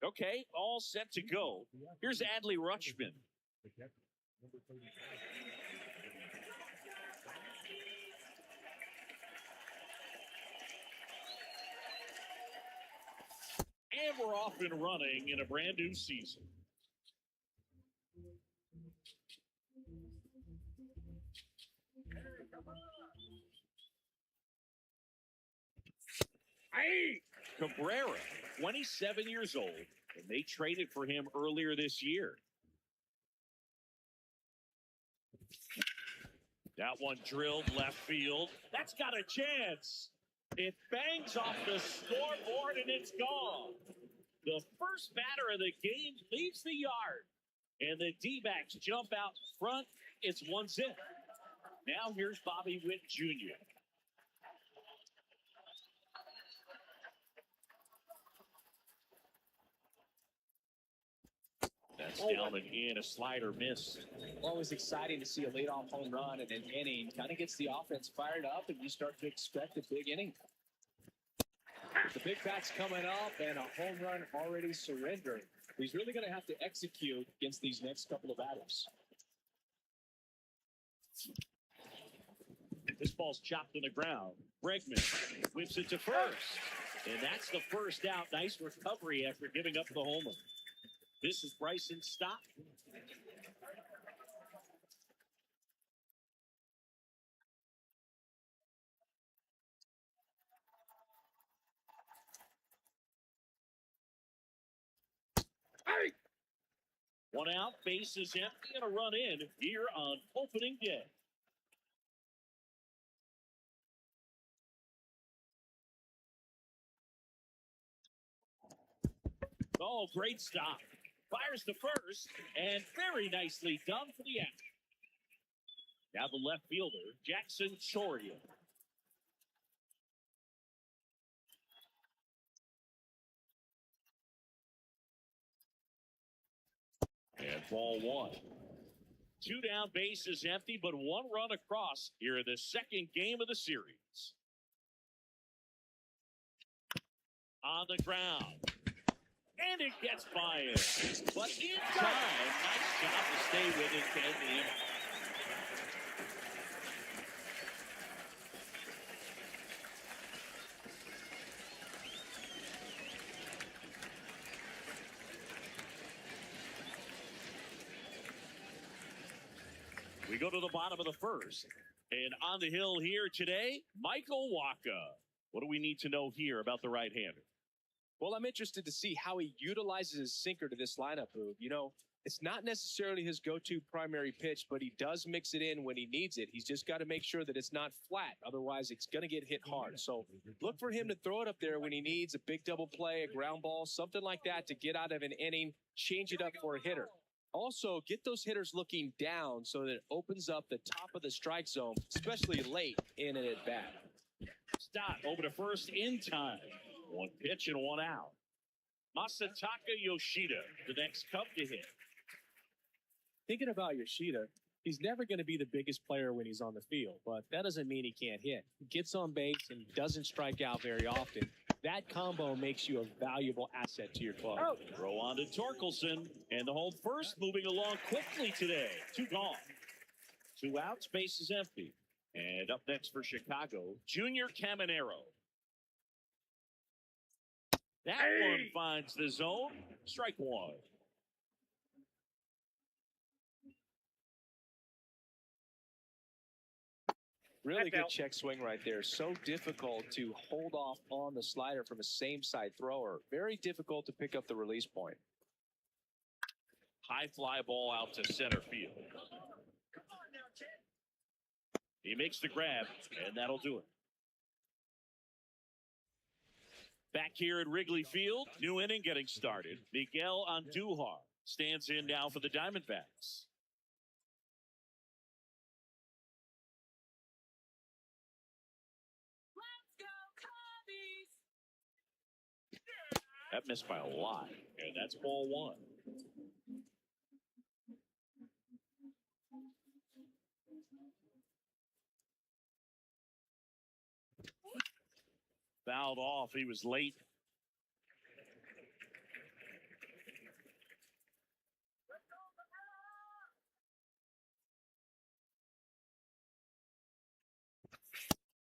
Okay, all set to go. Here's Adley Rutschman. And we're off and running in a brand new season. Cabrera, 27 years old, and they traded for him earlier this year. That one drilled left field. That's got a chance. It bangs off the scoreboard and it's gone. The first batter of the game leaves the yard. And the D-backs jump out front. It's 1-0. Now here's Bobby Witt Jr. That's down and in, a slider miss. Always exciting to see a leadoff home run in an inning. Kind of gets the offense fired up, and you start to expect a big inning. The big bat's coming up, and a home run already surrendered. He's really going to have to execute against these next couple of batters. This ball's chopped on the ground. Bregman whips it to first. And that's the first out. Nice recovery after giving up the homer. This is Bryson Stott. One out, base is empty, and a run in here on opening day. Oh, great stop. Fires to first, and very nicely done for the out. Now the left fielder, Jackson Choria. And ball one. Two down, base is empty, but one run across here in the second game of the series. On the ground. And it gets by him. But in time, nice job to stay with it to end the inning. We go to the bottom of the first. And on the hill here today, Michael Wacha. What do we need to know here about the right-hander? Well, I'm interested to see how he utilizes his sinker to this lineup, Boog. You know, it's not necessarily his go-to primary pitch, but he does mix it in when he needs it. He's just got to make sure that it's not flat. Otherwise, it's going to get hit hard. So look for him to throw it up there when he needs a big double play, a ground ball, something like that to get out of an inning, change it up for a hitter. Also, get those hitters looking down so that it opens up the top of the strike zone, especially late in an at-bat. Stott over to first in time. One pitch and one out. Masataka Yoshida, the next Cub to hit. Thinking about Yoshida, he's never going to be the biggest player when he's on the field, but that doesn't mean he can't hit. He gets on base and doesn't strike out very often. That combo makes you a valuable asset to your club. Throw on to Torkelson, and the home first moving along quickly today. Two gone. Two outs, base is empty. And up next for Chicago, Junior Caminero. That one finds the zone. Strike one. Really good check swing right there. So difficult to hold off on the slider from a same side thrower. Very difficult to pick up the release point. High fly ball out to center field. He makes the grab, and that'll do it. Back here at Wrigley Field, new inning getting started. Miguel Andujar stands in now for the Diamondbacks. That missed by a lot, and that's ball one. Fouled off. He was late.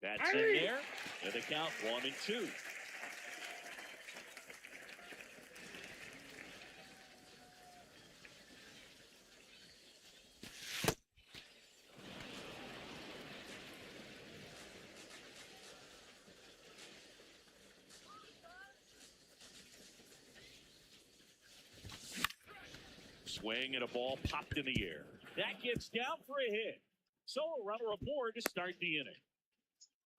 That's in there. And the count 1-2. Swing and a ball popped in the air. That gets down for a hit. So a runner aboard to start the inning.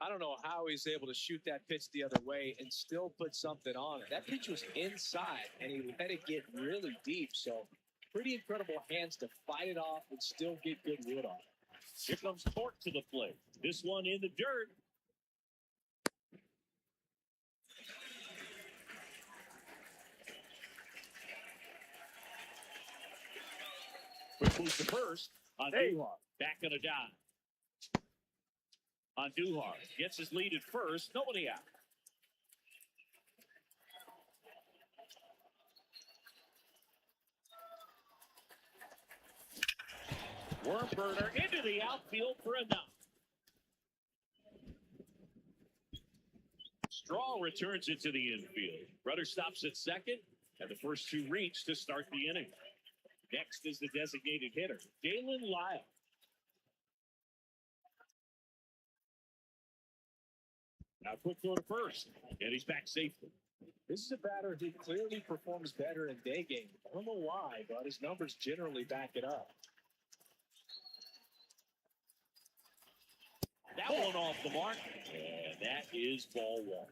I don't know how he's able to shoot that pitch the other way and still put something on it. That pitch was inside, and he let it get really deep. So pretty incredible hands to fight it off and still get good wood on it. Here comes Torque to the plate. This one in the dirt. Quick move to first on Duhar. Back on a dive. On Duhar. Gets his lead at first. Nobody out. Worm burner into the outfield for a knock. Straw returns it to the infield. Rudder stops at second, and the first two reach to start the inning. Next is the designated hitter, Dalen Lyle. Now quick throw to first, and he's back safely. This is a batter who clearly performs better in day game. I don't know why, but his numbers generally back it up. That one off the mark, and that is ball one.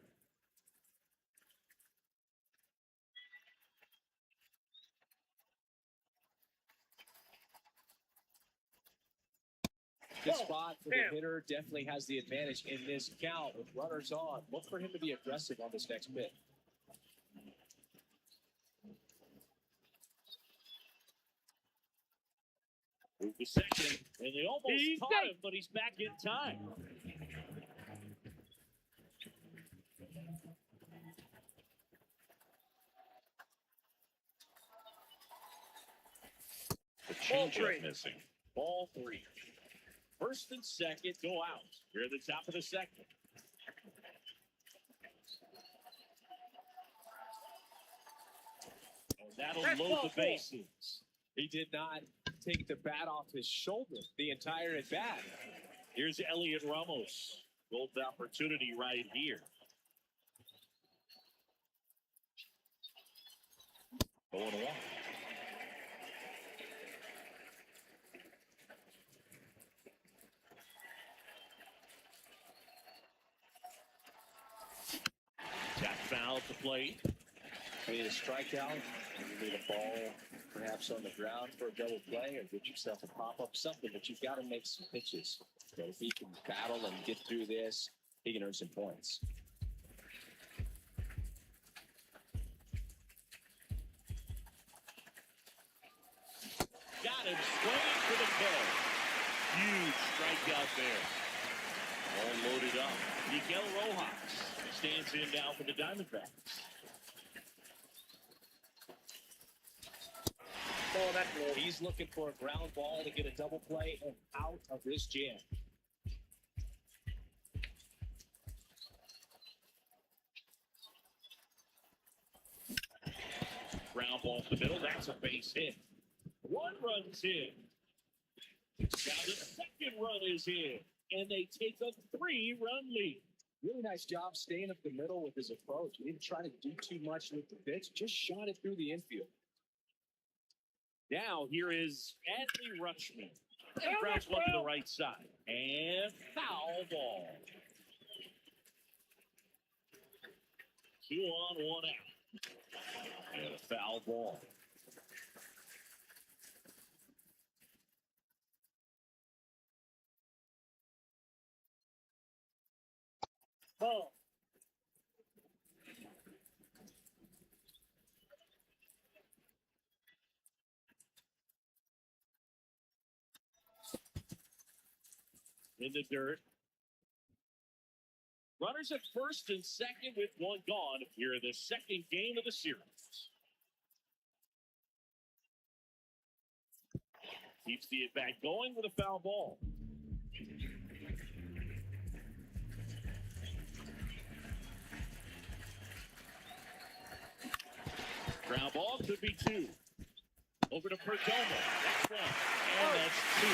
Good spot for the hitter. Definitely has the advantage in this count with runners on. Look for him to be aggressive on this next pitch. Move to second, and they almost caught him, but he's back in time. The changeup missing. Ball three. First and second go out. We're at the top of the second. And that'll load the bases. He did not take the bat off his shoulder the entire at bat. Here's Elliot Ramos. Golden opportunity right here. Going along. Jack foul at the plate. You need a strikeout, and you need a ball perhaps on the ground for a double play, or get yourself a pop-up, something, but you've got to make some pitches. So if he can battle and get through this, he can earn some points. Got him swinging for the kill. Huge strikeout there. All loaded up. Miguel Rojas stands in now for the Diamondbacks. Oh, that's low. He's looking for a ground ball to get a double play and out of this jam. Ground ball to the middle. That's a base hit. One run's in. Now the second run is in. And they take a 3-run lead. Really nice job staying up the middle with his approach. He didn't try to do too much with the pitch. Just shot it through the infield. Now here is Adley Rutschman. He grounds one to the right side. And foul ball. 2 on, 1 out. And a foul ball. Ball. In the dirt. Runners at first and second with one gone here in the second game of the series. Keeps the at-bat going with a foul ball. Now ball could be 2. Over to Perdomo. That's 1. And that's 2.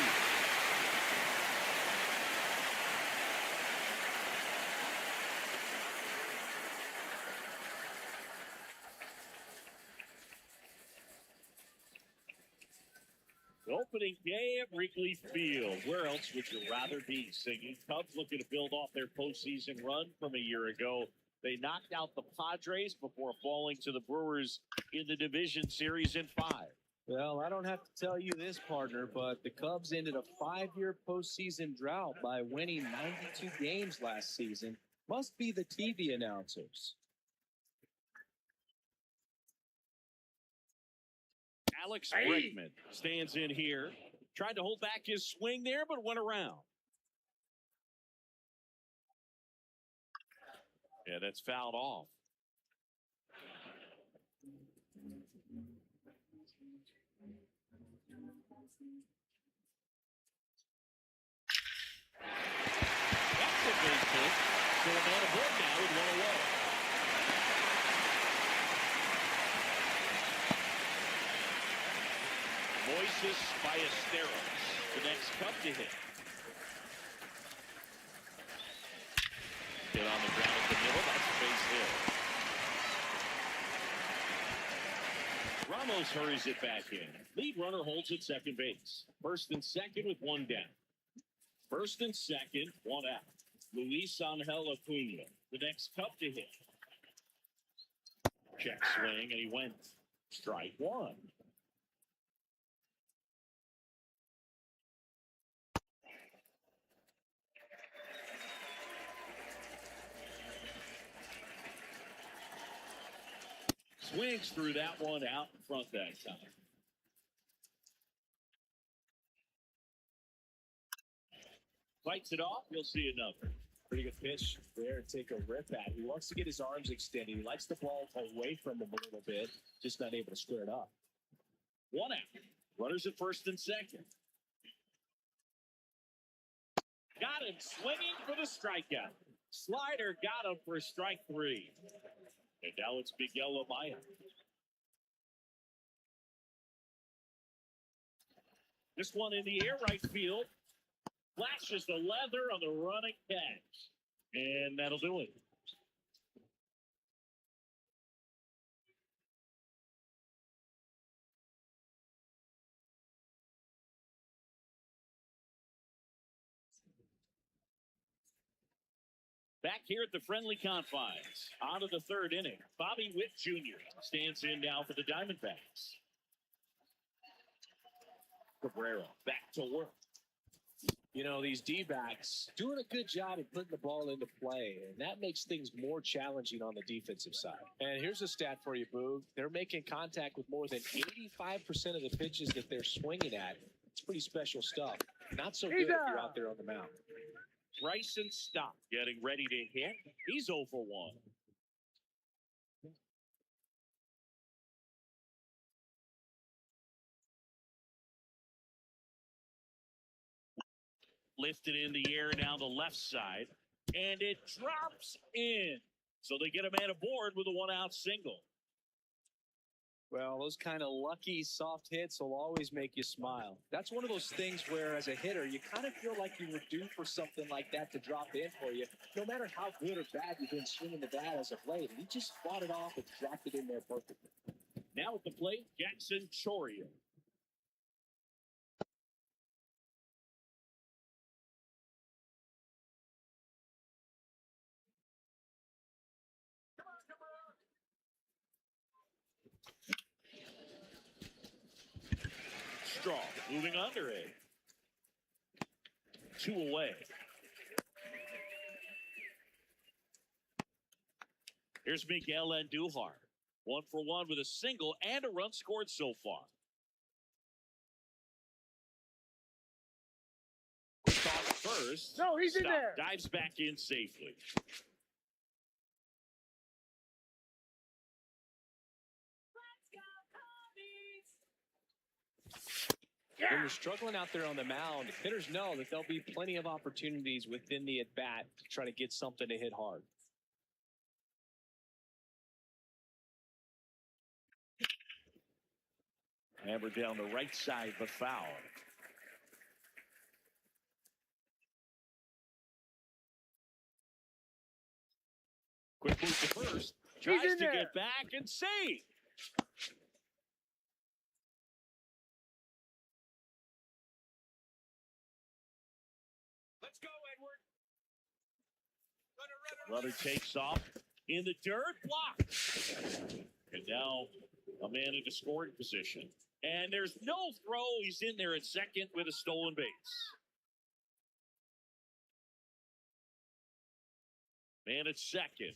The opening day at Wrigley Field. Where else would you rather be singing? Cubs looking to build off their postseason run from a year ago. They knocked out the Padres before falling to the Brewers in the division series in 5. Well, I don't have to tell you this, partner, but the Cubs ended a 5-year postseason drought by winning 92 games last season. Must be the TV announcers. Alex Bregman stands in here. Tried to hold back his swing there, but went around. Yeah, that's fouled off. That's a base hit. So a man aboard now with 1 away. Moises Ballesteros, the next Cub to hit. Hit on the ground at the middle. That's a base hit. Ramos hurries it back in. Lead runner holds at second base. First and second with 1 down. First and second, 1 out. Luis Angel Acuna, the next Cub to hit. Check swing, and he went. Strike 1. Swings through that one out in front that time. Fights it off, you'll see another. Pretty good pitch there to take a rip at. He wants to get his arms extended. He likes the ball away from him a little bit, just not able to square it up. 1 out. Runners at first and second. Got him swinging for the strikeout. Slider got him for strike 3. And now it's Miguel Amaya. This one in the air, right field. Flashes the leather on the running catch. And that'll do it. Back here at the friendly confines, on to the 3rd inning. Bobby Witt Jr. stands in now for the Diamondbacks. Cabrera back to work. You know, these D-backs doing a good job of putting the ball into play, and that makes things more challenging on the defensive side. And here's a stat for you, Boog. They're making contact with more than 85% of the pitches that they're swinging at. It's pretty special stuff. Not so good if you're out there on the mound. Bryson Stott getting ready to hit. He's 0 for 1. Lifted in the air down the left side, and it drops in. So they get a man aboard with a 1-out single. Well, those kind of lucky, soft hits will always make you smile. That's one of those things where, as a hitter, you kind of feel like you were due for something like that to drop in for you, no matter how good or bad you've been swinging the bat as of late. He just fought it off and dropped it in there perfectly. Now at the plate, Jackson Choria. Strong, moving under it. 2 away. Here's Miguel Andujar. 1 for 1 with a single and a run scored so far. Off first. No, he's in there. Dives back in safely. When you're struggling out there on the mound, hitters know that there'll be plenty of opportunities within the at-bat to try to get something to hit hard. Hammered down the right side, but foul. Quick move to first. Tries to get back and save. Let's go, Edward. Runner takes off in the dirt, blocked. And now a man into scoring position. And there's no throw. He's in there at second with a stolen base. Man at second.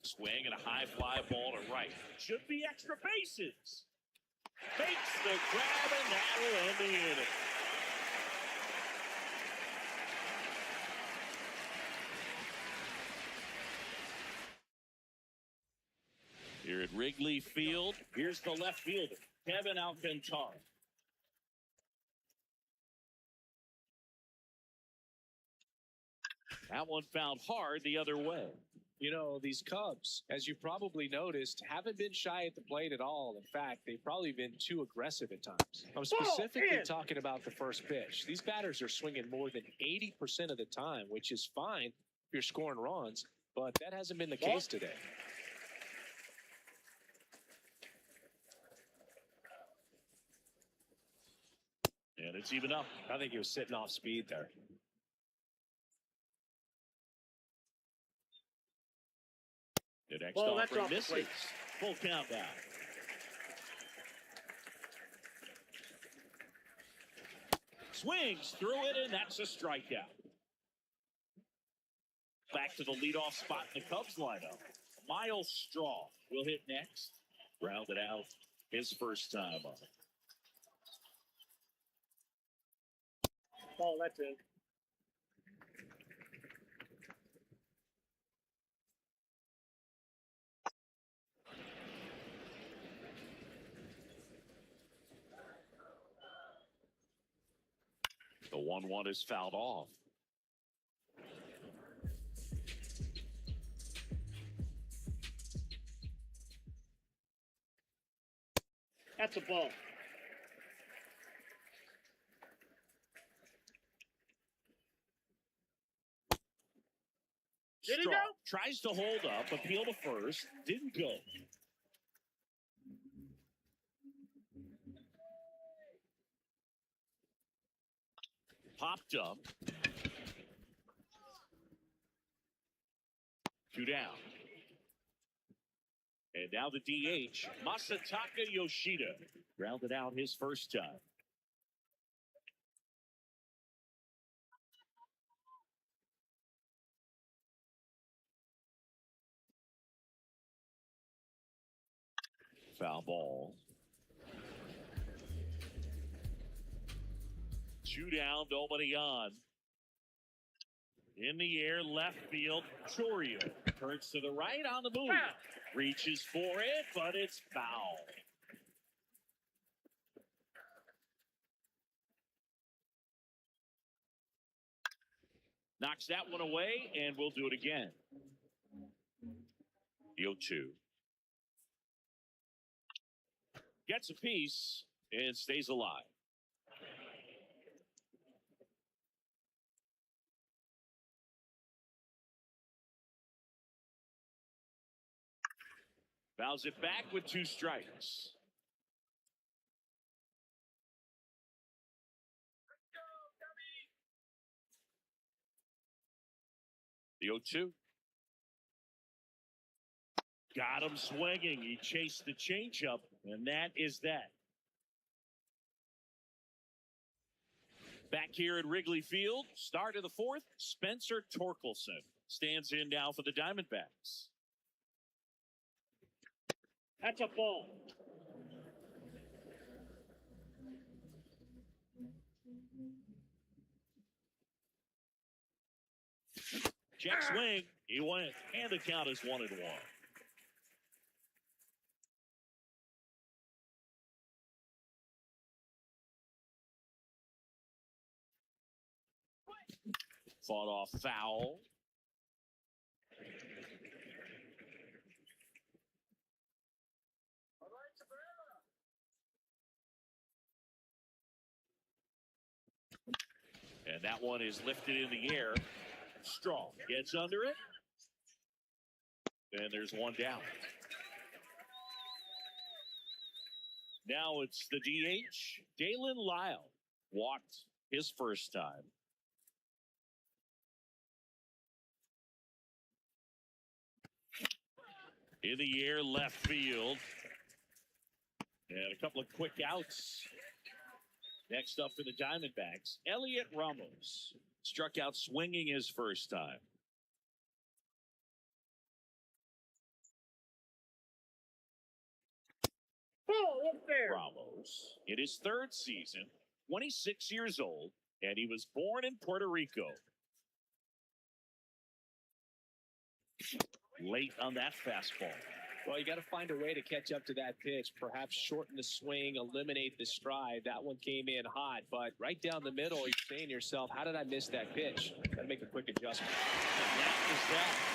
Swing and a high fly ball to right. Should be extra bases. Makes the grab, and that'll end the inning. Here at Wrigley Field, here's the left fielder, Kevin Alcantara. That one found hard the other way. You know, these Cubs, as you probably noticed, haven't been shy at the plate at all. In fact, they've probably been too aggressive at times. I'm specifically talking about the first pitch. These batters are swinging more than 80% of the time, which is fine if you're scoring runs, but that hasn't been the case today. And it's even up. I think he was sitting off speed there. The next offering misses. Full count back. Swings through it, and that's a strikeout. Back to the leadoff spot in the Cubs lineup. Miles Straw will hit next. Rounded out his first time on it. Oh, that's it. The 1-1 is fouled off. That's a ball. Did he go? Tries to hold up, appeal to first, didn't go. Popped up. 2 down. And now the DH, Masataka Yoshida, grounded out his first time. Foul ball. 2 down, nobody on. In the air, left field, Chorio turns to the right on the move. Reaches for it, but it's foul. Knocks that one away, and we'll do it again. The 0-2. Gets a piece and stays alive. Fouls it back with 2 strikes. The 0-2. Got him swinging. He chased the changeup, and that is that. Back here at Wrigley Field, start of the 4th, Spencer Torkelson stands in now for the Diamondbacks. That's a ball. Check swing. He went, and the count is 1-1. Fought off foul. And that one is lifted in the air. Strong gets under it. And there's one down. Now it's the DH, Dalen Lyle. Walked his first time. In the air, left field. And a couple of quick outs. Next up for the Diamondbacks, Elliot Ramos. Struck out swinging his first time. Ball up there. Ramos, in his third season, 26 years old, and he was born in Puerto Rico. Late on that fastball. Well, you got to find a way to catch up to that pitch, perhaps shorten the swing, eliminate the stride. That one came in hot, but right down the middle, you're saying to yourself, how did I miss that pitch? Got to make a quick adjustment. And that is that.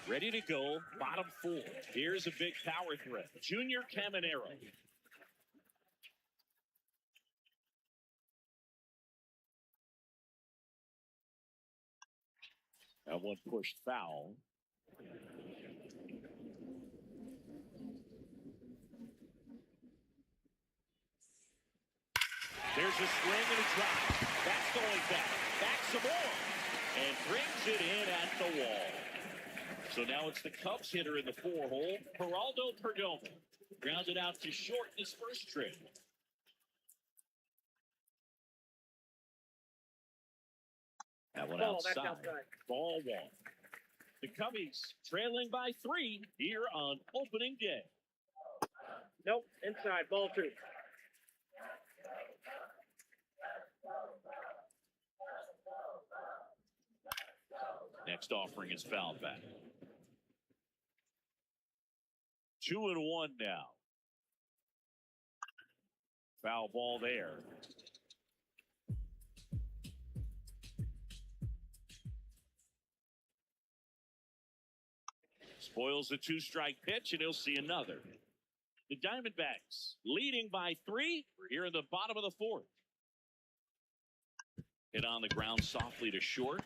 Ready to go, bottom four. Here's a big power threat. Junior Caminero. That one pushed foul. There's a swing and a drive. That's going back. Back some more. And brings it in at the wall. So now it's the Cubs hitter in the 4-hole, Geraldo Perdomo. Grounded out to short in his first trip. That one outside. That's outside. Ball one. The Cubbies trailing by 3 here on opening day. Nope, inside. Ball 2. Next offering is fouled back. 2-1 now. Foul ball there. Spoils a 2-strike pitch, and he'll see another. The Diamondbacks leading by 3. We're here in the bottom of the 4th. Hit on the ground softly to short.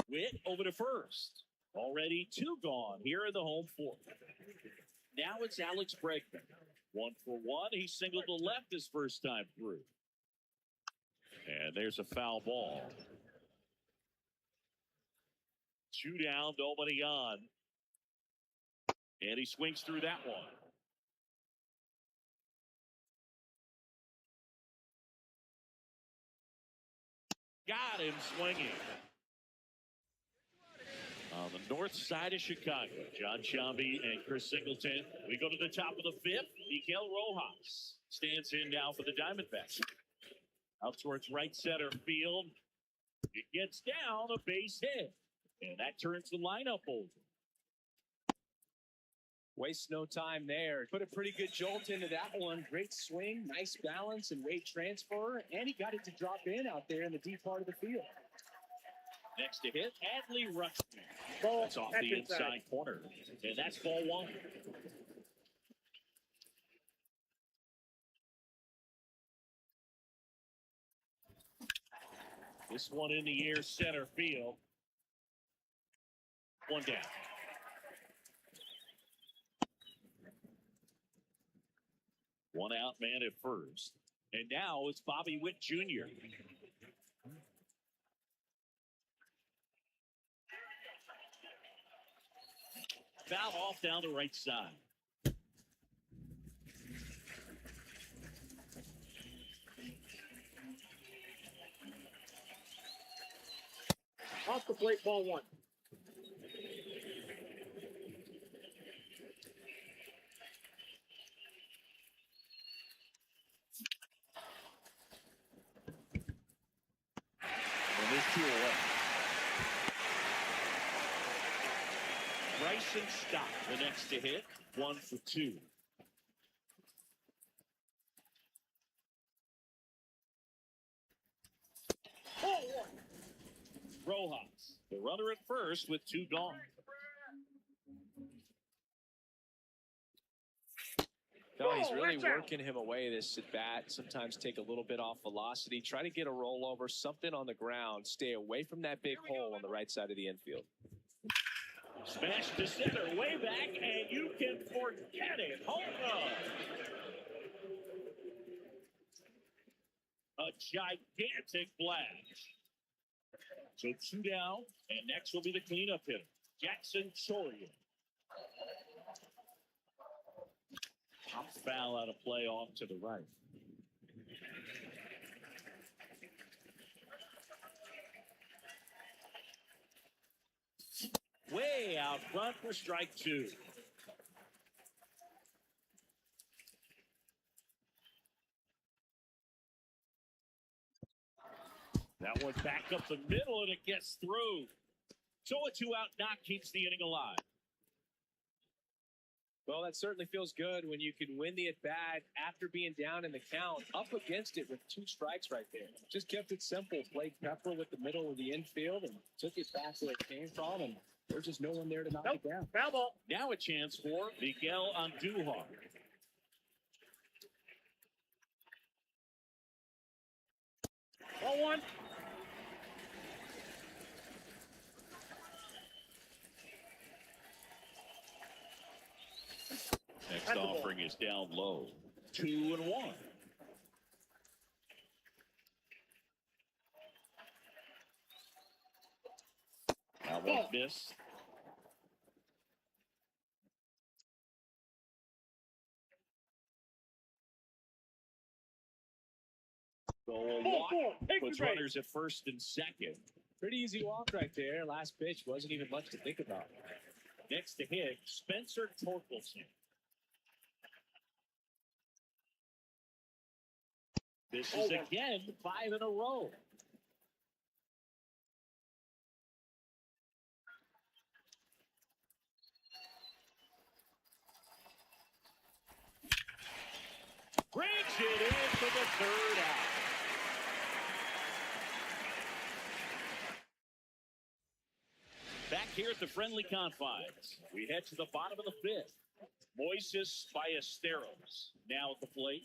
Witt over to first. Already 2 gone here in the home 4th. Now it's Alex Bregman. 1 for 1. He singled to left his first time through. And there's a foul ball. 2 down, nobody on. And he swings through that one. Got him swinging. On the north side of Chicago, John Sciambi and Chris Singleton. We go to the top of the 5th. Miguel Rojas stands in now for the Diamondbacks. Out towards right center field. It gets down, a base hit. And that turns the lineup over. Waste no time there. Put a pretty good jolt into that one. Great swing, nice balance and weight transfer. And he got it to drop in out there in the deep part of the field. Next to hit, Adley Rutschman. Ball. That's off the inside corner. And that's ball 1. This one in the air, center field. 1 down. One out man at first. And now it's Bobby Witt Jr. Foul off down the right side. Off the plate, ball 1. And there's 2 away. Bryson Stott, the next to hit, 1 for 2. Ball 1. Rojas, the runner at first with 2 gone. No, he's really working him away this at bat. Sometimes take a little bit off velocity. Try to get a rollover, something on the ground. Stay away from that big hole on the right side of the infield. Smash to center, way back, and you can forget it. Home run. A gigantic blast. So 2 down, and next will be the cleanup hitter, Jackson Choria. Pop foul out of play off to the right. Way out front for strike 2. That one back up the middle, and it gets through. So a 2-out knock keeps the inning alive. Well, that certainly feels good when you can win the at-bat after being down in the count, up against it with 2 strikes right there. Just kept it simple, played Pepper with the middle of the infield and took it back where it came from, and there's just no one there to knock it down. Foul ball. Now a chance for Miguel Andujar. Ball 1. Next offering is down low. 2-1. Now one miss. So a walk puts runners at first and second. Pretty easy walk right there. Last pitch wasn't even much to think about. Next to hit, Spencer Torkelson. This is again 5 in a row. Brings it in for the 3rd out. Back here at the friendly confines, we head to the bottom of the 5th. Moises Ballesteros now at the plate.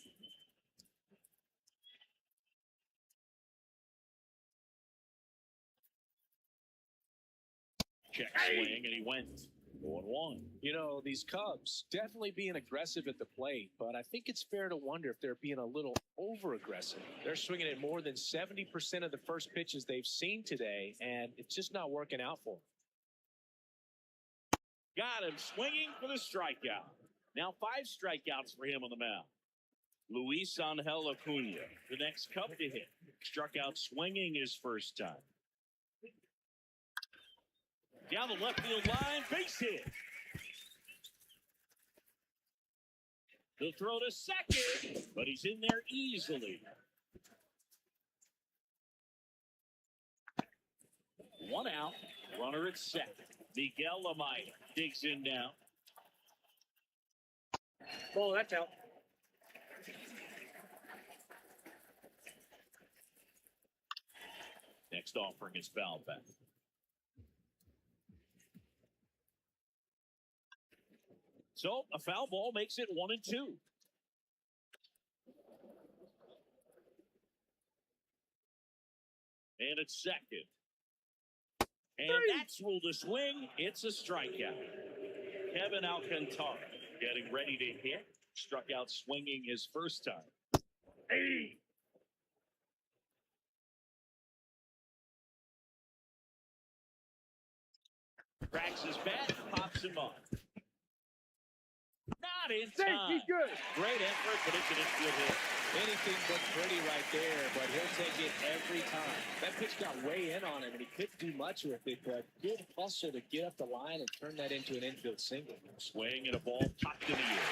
Check swing, and he went 1-1. You know, these Cubs definitely being aggressive at the plate, but I think it's fair to wonder if they're being a little over-aggressive. They're swinging at more than 70% of the first pitches they've seen today, and it's just not working out for them. Got him swinging for the strikeout. Now 5 strikeouts for him on the mound. Luis Angel Acuna, the next Cub to hit. Struck out swinging his first time. Down the left field line, base hit. He'll throw to second, but he's in there easily. 1 out, runner at second. Miguel Amaya digs in now. Ball, that's out. Next offering is foul back. So a foul ball makes it 1-2. And it's second. And that's ruled a swing. It's a strikeout. Kevin Alcantara getting ready to hit. Struck out swinging his first time. Hey! Cracks his bat, pops him up. Not in time. He's good. Great effort, but it's an infield hit. Anything but pretty right there, but he'll take it every time. That pitch got way in on him, and he couldn't do much with it, but good hustle to get up the line and turn that into an infield single. Swing and a ball tucked in the air.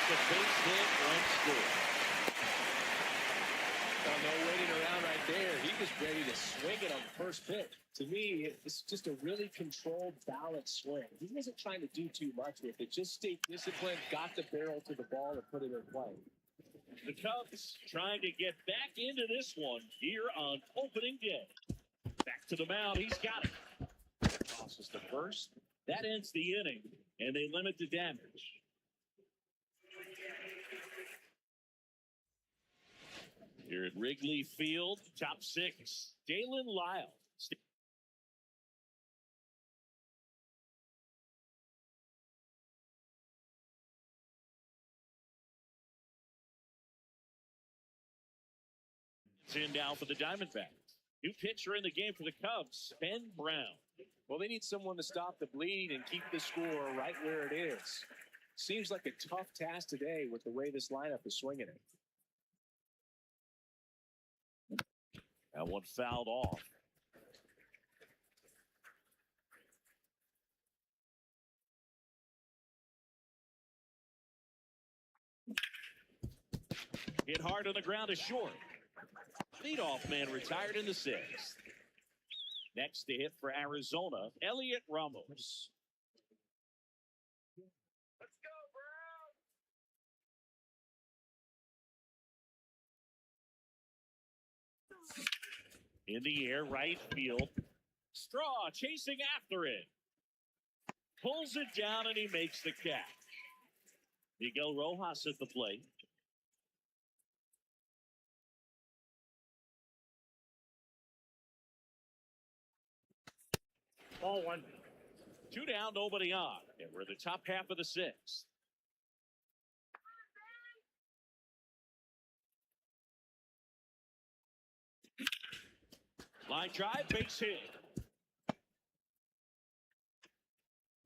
That's a base hit, run score. No waiting around right there. He was ready to swing it on the first pitch. To me, it's just a really controlled, balanced swing. He wasn't trying to do too much with it. Just stay disciplined, got the barrel to the ball, and put it in play. The Cubs trying to get back into this one here on opening day. Back to the mound. He's got it. Tosses the first. That ends the inning, and they limit the damage. Here at Wrigley Field, top six, Dalen Lyle. In now for the Diamondbacks. New pitcher in the game for the Cubs, Ben Brown. Well, they need someone to stop the bleed and keep the score right where it is. Seems like a tough task today with the way this lineup is swinging it. That one fouled off. Hit hard on the ground is short. Leadoff man retired in the sixth. Next to hit for Arizona, Elliot Ramos. Let's go, Brown! In the air, right field. Straw chasing after it. Pulls it down and he makes the catch. Miguel Rojas at the plate. Ball one. 2 down, nobody on. And we're the top half of the sixth. Line drive, base hit.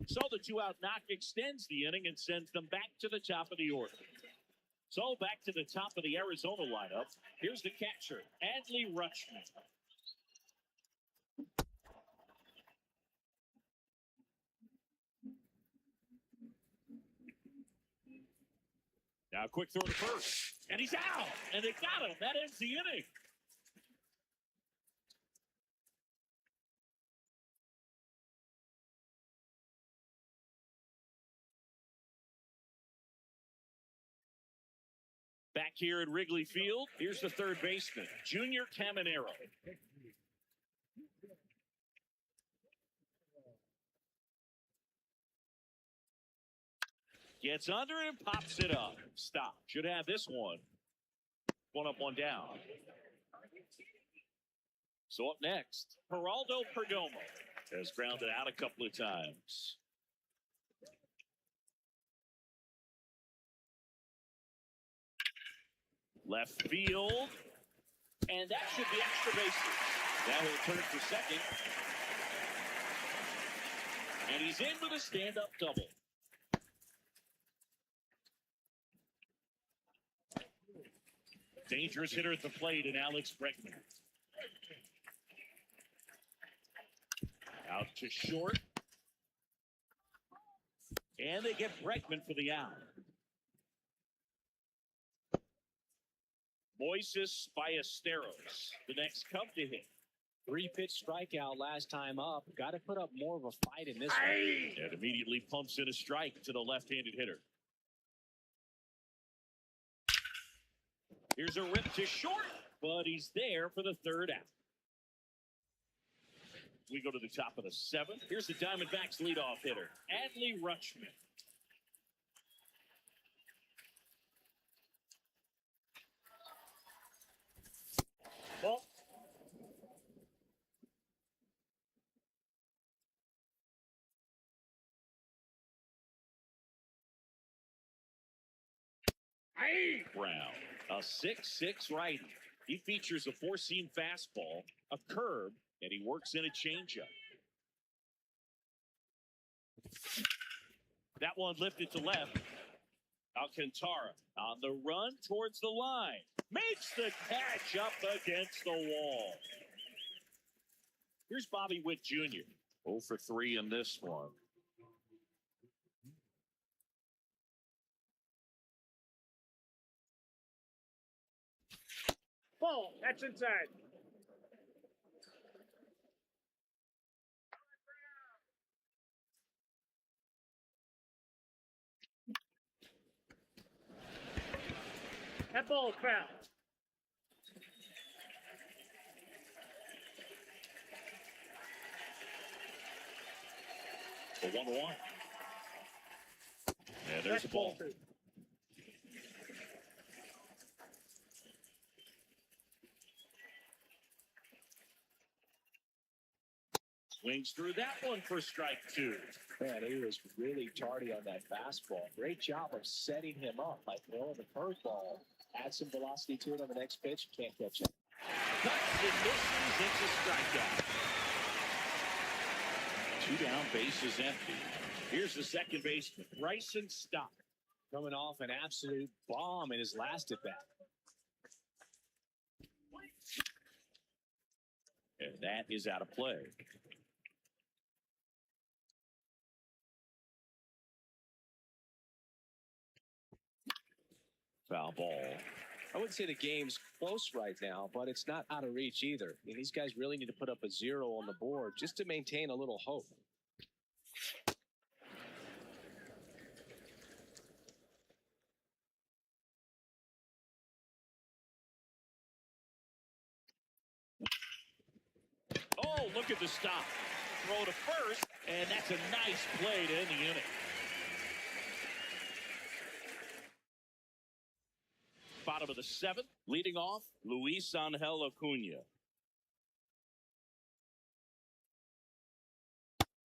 So the 2-out knock extends the inning and sends them back to the top of the order. So back to the top of the Arizona lineup. Here's the catcher, Adley Rutschman. Now quick throw to first. And he's out. And they got him. That ends the inning. Back here at Wrigley Field, here's the third baseman, Junior Caminero. Gets under it and pops it up. Stop. Should have this one. One up, one down. So up next, Geraldo Perdomo has grounded out a couple of times. Left field. And that should be extra bases. Now he'll turn for second. And he's in with a stand-up double. Dangerous hitter at the plate in Alex Bregman. Out to short. And they get Bregman for the out. Moises Ballesteros, the next Cub to hit. 3-pitch strikeout last time up. Got to put up more of a fight in this one. And immediately pumps in a strike to the left-handed hitter. Here's a rip to short, but he's there for the third out. We go to the top of the seventh. Here's the Diamondbacks leadoff hitter, Adley Rutschman. Ball. Brown, a 6'6" righty. He features a four-seam fastball, a curve, and he works in a changeup. That one lifted to left. Alcantara on the run towards the line. Makes the catch up against the wall. Here's Bobby Witt Jr. 0 for 3 in this one. Ball. That's inside. That ball is foul. The 1-1. And there's That's a ball. 2. Swings through that one for strike 2. Man, he was really tardy on that fastball. Great job of setting him up by throwing the curveball. Add some velocity to it on the next pitch. Can't catch it. Cuts and misses. It's a strikeout. 2 down, base is empty. Here's the second baseman, Bryson Stock. Coming off an absolute bomb in his last at bat. And that is out of play. Foul ball. I wouldn't say the game's close right now, but it's not out of reach either. I mean, these guys really need to put up a 0 on the board just to maintain a little hope. Oh, look at the stop. Throw to first, and that's a nice play to end the inning. Bottom of the 7th, leading off, Luis Angel Acuna.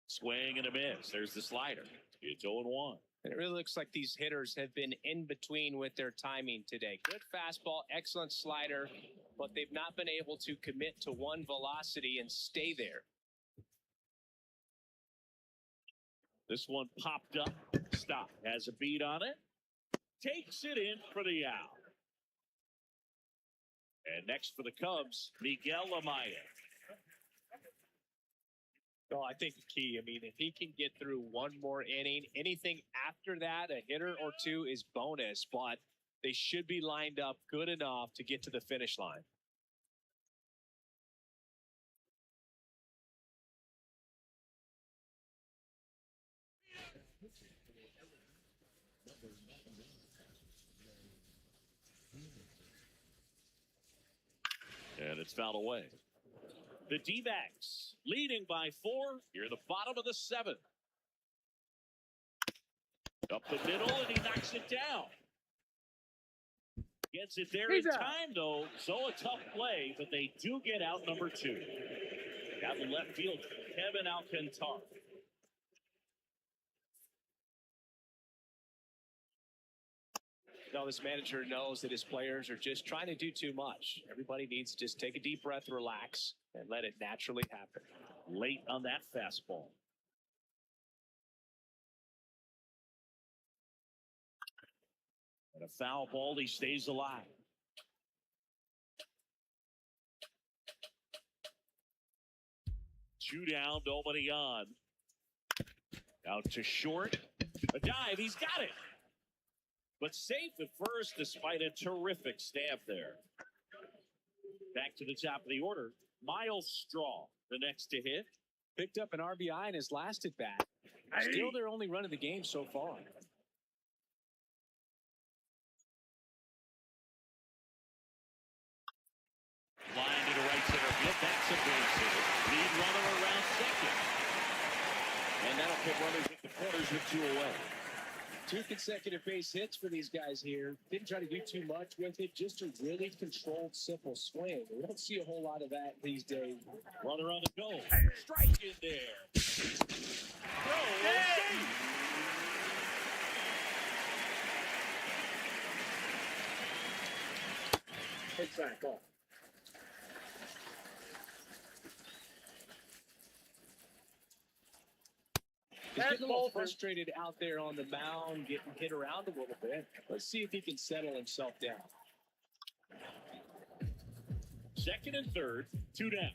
Swing and a miss. There's the slider. It's 0-1. And it really looks like these hitters have been in between with their timing today. Good fastball, excellent slider, but they've not been able to commit to one velocity and stay there. This one popped up. Stop. Has a beat on it. Takes it in for the out. And next for the Cubs, Miguel Amaya. Oh, I think the key, I mean, if he can get through one more inning, anything after that, a hitter or two is bonus, but they should be lined up good enough to get to the finish line. And it's fouled away. The D-backs leading by 4 here, the bottom of the 7th. Up the middle, and he knocks it down. Gets it there in time, though. So a tough play, but they do get out number 2. Got the left field, Kevin Alcantara. No, this manager knows that his players are just trying to do too much. Everybody needs to just take a deep breath, relax, and let it naturally happen. Late on that fastball. And a foul ball, he stays alive. Two down, nobody on. Out to short. A dive, he's got it. But safe at first despite a terrific stab there. Back to the top of the order, Miles Straw, the next to hit. Picked up an RBI in his last at bat. Still their only run of the game so far. Line to the right center field. That's a base hit. Lead runner around second. And that'll put runners at the corners with 2 away. 2 consecutive base hits for these guys here. Didn't try to do too much with it. Just a really controlled, simple swing. We don't see a whole lot of that these days. Runner on the go. Strike in there. Throw. Inside ball. He's getting a little frustrated out there on the mound, getting hit around a little bit. Let's see if he can settle himself down. Second and third, 2 down.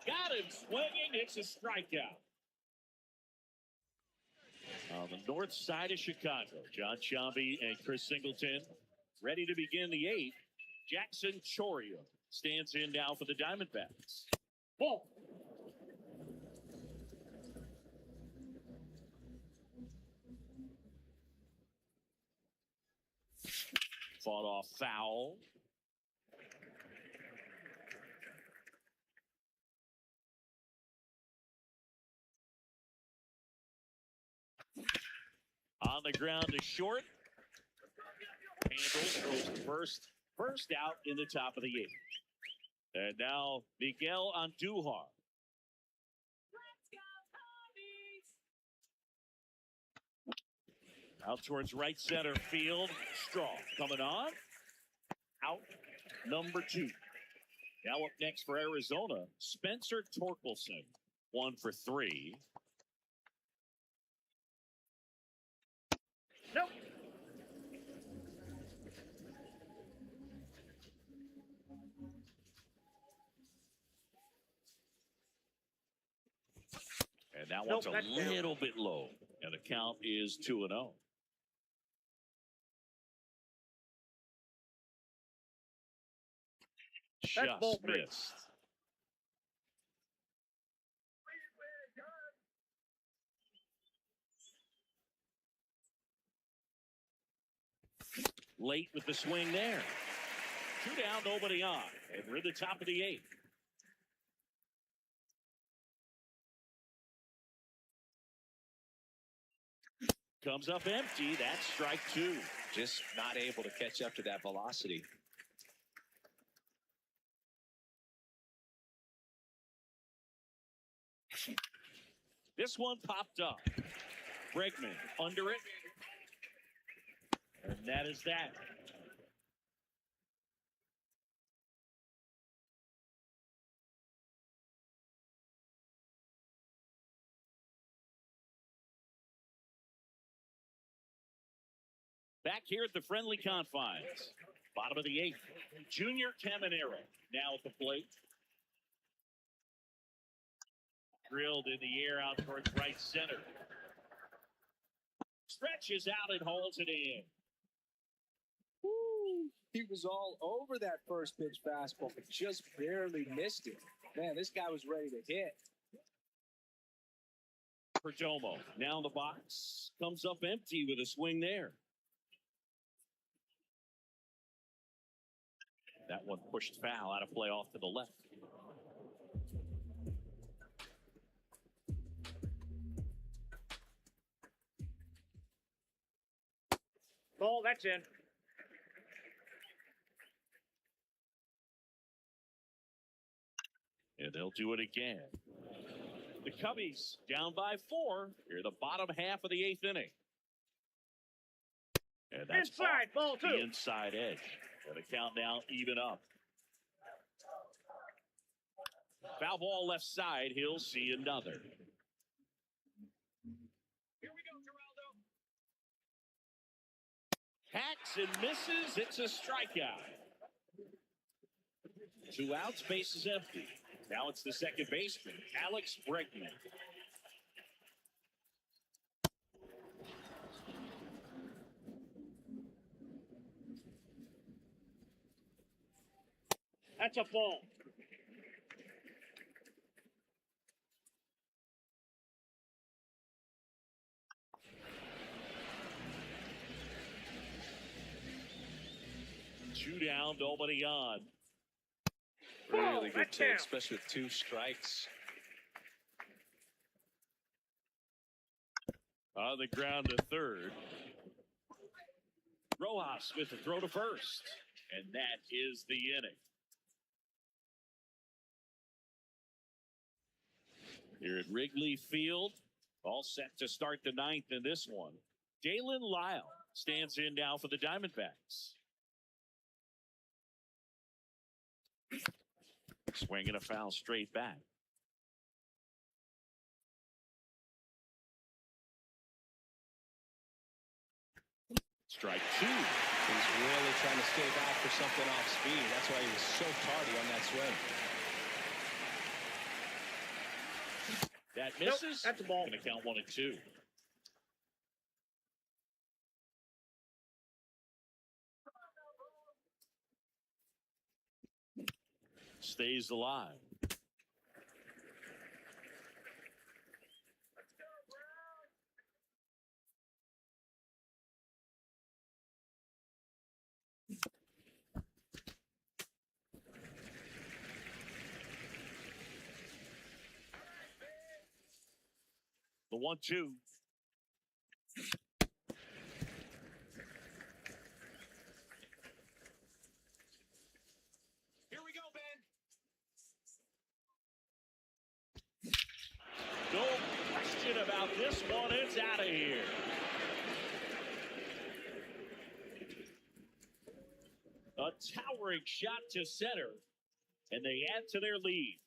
Got him swinging. It's a strikeout. On the north side of Chicago, John Sciambi and Chris Singleton ready to begin the 8th. Jackson Chorio stands in now for the Diamondbacks. Ball. Fought off foul. on the ground to short. Handles goes first out in the top of the 8th. And now Miguel Andujar. Out towards right center field. Strong coming on. Out number 2. Now up next for Arizona, Spencer Torkelson. 1 for 3. Nope. And that one's a little bit low. And the count is 2-0. Just missed. Late with the swing there. 2 down, nobody on. And we're at the top of the 8th. Comes up empty. That's strike 2. Just not able to catch up to that velocity. This one popped up. Bregman under it. And that is that. Back here at the friendly confines. Bottom of the 8th. Junior Caminero now at the plate. Drilled in the air out towards right center. Stretches out and holds it in. Woo. He was all over that first pitch fastball, but just barely missed it. Man, this guy was ready to hit. Perdomo now in the box. Comes up empty with a swing there. That one pushed foul out of play off to the left. Ball, that's in. And they'll do it again. The Cubbies down by 4. Here the bottom half of the 8th inning. And that's Inside, ball 2. The inside edge. And the count now even up. Foul ball left side. He'll see another. Here we go, Geraldo. Hacks and misses. It's a strikeout. 2 outs, base is empty. Now it's the second baseman, Alex Bregman. That's a ball. Two down, nobody on. Really good take, especially with 2 strikes. On the ground to third. Rojas with the throw to first. And that is the inning. Here at Wrigley Field, all set to start the 9th in this one. Dalen Lyle stands in now for the Diamondbacks. Swinging a foul straight back. Strike 2. He's really trying to stay back for something off speed. That's why he was so tardy on that swing. That misses. Nope, that's a ball. Going to count 1 and 2. Stays alive. The 1-2. about this one. It's out of here. A towering shot to center, and they add to their lead.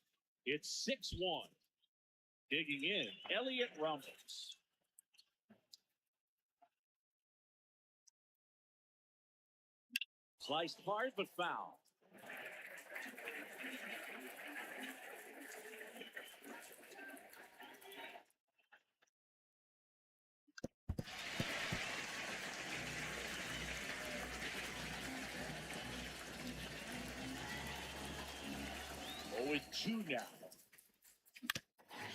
It's 6-1. Digging in, Elliott Ramos. Sliced hard, but foul. With 2 now.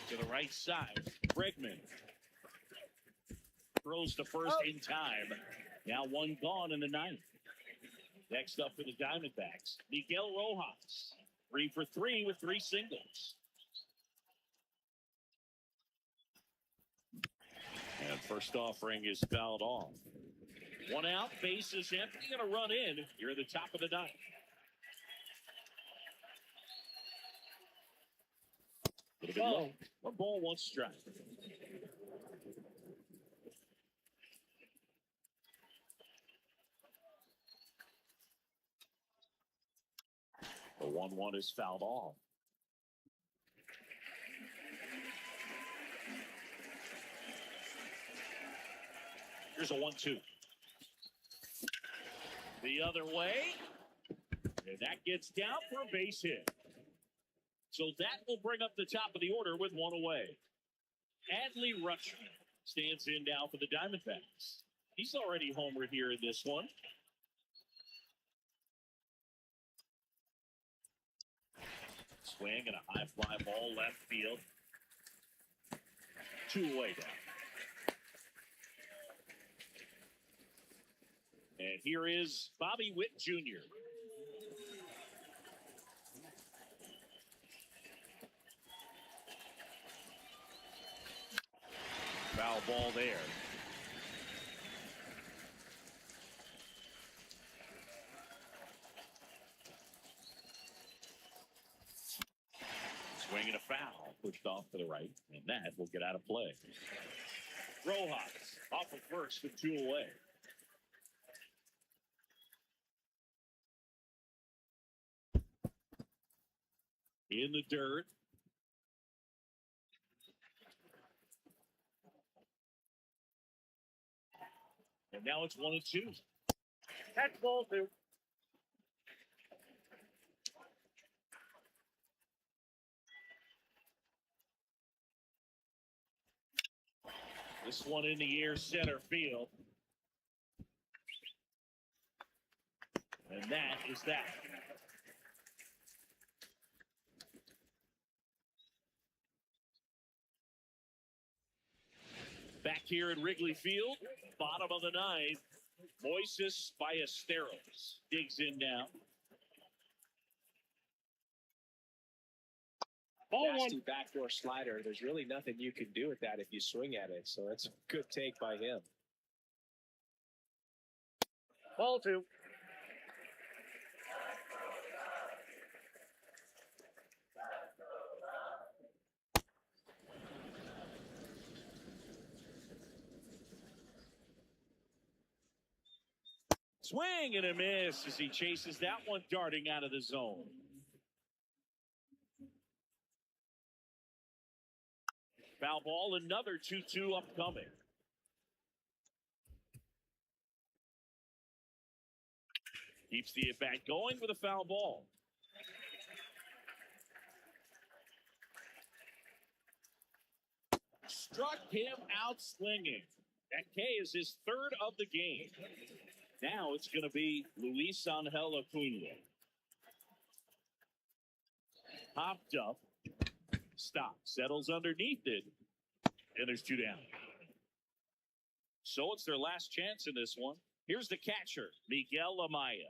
To the right side, Bregman throws to first in time. Now 1 gone in the 9th. Next up for the Diamondbacks, Miguel Rojas. 3 for 3 with 3 singles. And first offering is fouled off. 1 out, base is empty, and a run in. You're at the top of the 9th. A little bit low. 1 ball, 1 strike. The 1-1 is fouled off. Here's a 1-2. The other way. And that gets down for a base hit. So that will bring up the top of the order with 1 away. Adley Rutschman stands in now for the Diamondbacks. He's already homered here in this one. Swing and a high fly ball left field. 2 away now. And here is Bobby Witt Jr. Foul ball there. Swing and a foul. Pushed off to the right, and that will get out of play. Rojas off of first with 2 away. In the dirt. And now it's 1-2. Catch ball 2. This one in the air, center field. And that is that. Back here in Wrigley Field, bottom of the 9th, Moises Ballesteros digs in now. Ball 1. Nasty backdoor slider. There's really nothing you can do with that if you swing at it. So that's a good take by him. Ball 2. Swing and a miss as he chases that one darting out of the zone. Foul ball, another 2-2 upcoming. Keeps the at-bat going with a foul ball. Struck him out slinging. That K is his 3rd of the game. Now it's going to be Luis Angel Acuna. Popped up. Stop. Settles underneath it. And there's 2 down. So it's their last chance in this one. Here's the catcher, Miguel Amaya.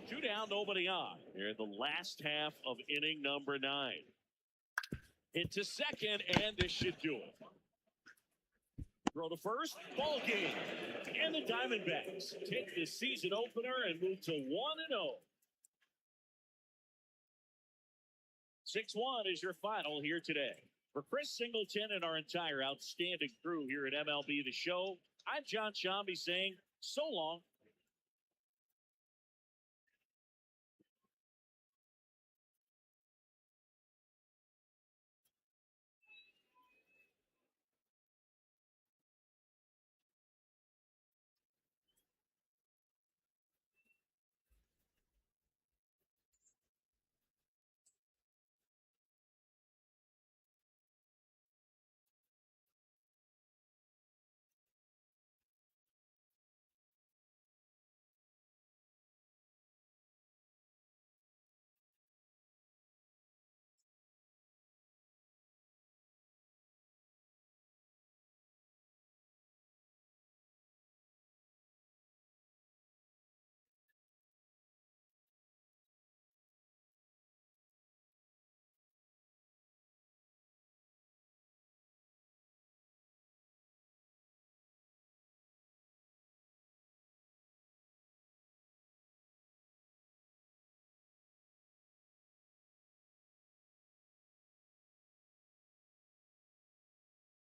2 down, nobody on. Here in the last half of inning number 9. Hit to second, and this should do it. Throw to first, ball game. And the Diamondbacks take the season opener and move to 1-0. 6-1 is your final here today. For Chris Singleton and our entire outstanding crew here at MLB The Show, I'm John Shambi saying so long